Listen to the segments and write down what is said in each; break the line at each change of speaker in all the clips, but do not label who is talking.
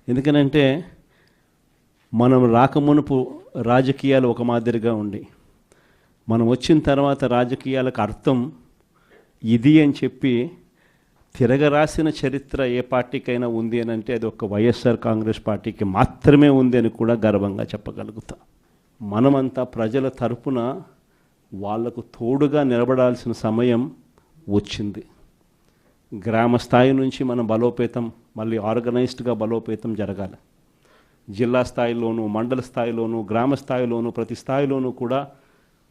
ఎందుకనంటే మనం రాకమునుపు రాజకీయాలు ఒక మాదిరిగా ఉండి మనం వచ్చిన తర్వాత రాజకీయాలకు అర్థం ఇది అని చెప్పి తిరగరాసిన చరిత్ర ఏ పార్టీకైనా ఉంది అని అంటే అది ఒక వైఎస్ఆర్ కాంగ్రెస్ పార్టీకి మాత్రమే ఉంది అని కూడా గర్వంగా చెప్పగలుగుతాం. మనమంతా ప్రజల తరపున వాళ్లకు తోడుగా నిలబడాల్సిన సమయం వచ్చింది. గ్రామ స్థాయి నుంచి మనం బలోపేతం మళ్ళీ ఆర్గనైజ్డ్గా బలోపేతం జరగాలి. జిల్లా స్థాయిలోనూ మండల స్థాయిలోనూ గ్రామ స్థాయిలోనూ ప్రతి స్థాయిలోనూ కూడా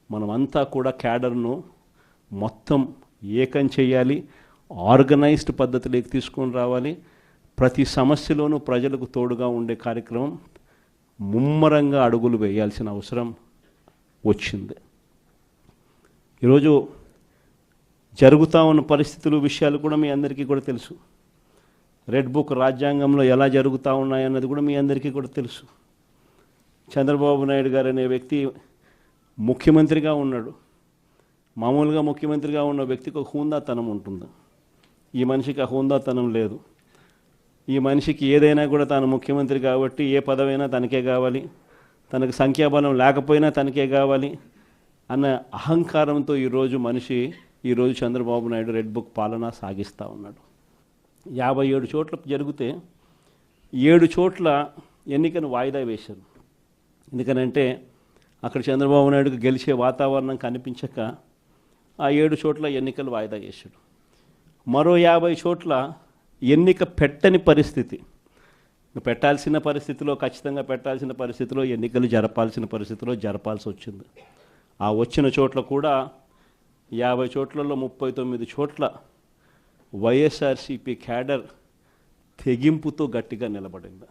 మనమంతా కూడా క్యాడర్ను మొత్తం ఏకం చేయాలి, ఆర్గనైజ్డ్ పద్ధతిలోకి తీసుకొని రావాలి. ప్రతి సమస్యలోనూ ప్రజలకు తోడుగా ఉండే కార్యక్రమం ముమ్మరంగా అడుగులు వేయాల్సిన అవసరం వచ్చింది. ఈరోజు జరుగుతూ ఉన్న పరిస్థితులు విషయాలు కూడా మీ అందరికీ కూడా తెలుసు. రెడ్ బుక్ రాజ్యాంగంలో ఎలా జరుగుతూ ఉన్నాయన్నది కూడా మీ అందరికీ కూడా తెలుసు. చంద్రబాబు నాయుడు గారు అనే వ్యక్తి ముఖ్యమంత్రిగా ఉన్నాడు. మామూలుగా ముఖ్యమంత్రిగా ఉన్న వ్యక్తికి ఒక హుందాతనం ఉంటుంది. ఈ మనిషికి ఆ హుందాతనం లేదు. ఈ మనిషికి ఏదైనా కూడా తాను ముఖ్యమంత్రి కాబట్టి ఏ పదవైనా తనకే కావాలి, తనకు సంఖ్యాబలం లేకపోయినా తనకే కావాలి అన్న అహంకారంతో ఈరోజు చంద్రబాబు నాయుడు రెడ్ బుక్ పాలన సాగిస్తూ ఉన్నాడు. 57 చోట్ల జరిగితే 7 చోట్ల ఎన్నికను వాయిదా వేశారు. ఎందుకనంటే అక్కడ చంద్రబాబు నాయుడుకు గెలిచే వాతావరణం కనిపించక ఆ 7 చోట్ల ఎన్నికలు వాయిదా చేశాడు. మరో 50 చోట్ల ఎన్నిక పెట్టని పరిస్థితి, పెట్టాల్సిన పరిస్థితిలో ఖచ్చితంగా పెట్టాల్సిన పరిస్థితిలో ఎన్నికలు జరపాల్సిన పరిస్థితిలో జరపాల్సి వచ్చింది. ఆ వచ్చిన చోట్ల కూడా 50 చోట్లలో 39 చోట్ల వైఎస్ఆర్సీపీ క్యాడర్ తెగింపుతో గట్టిగా నిలబడింది.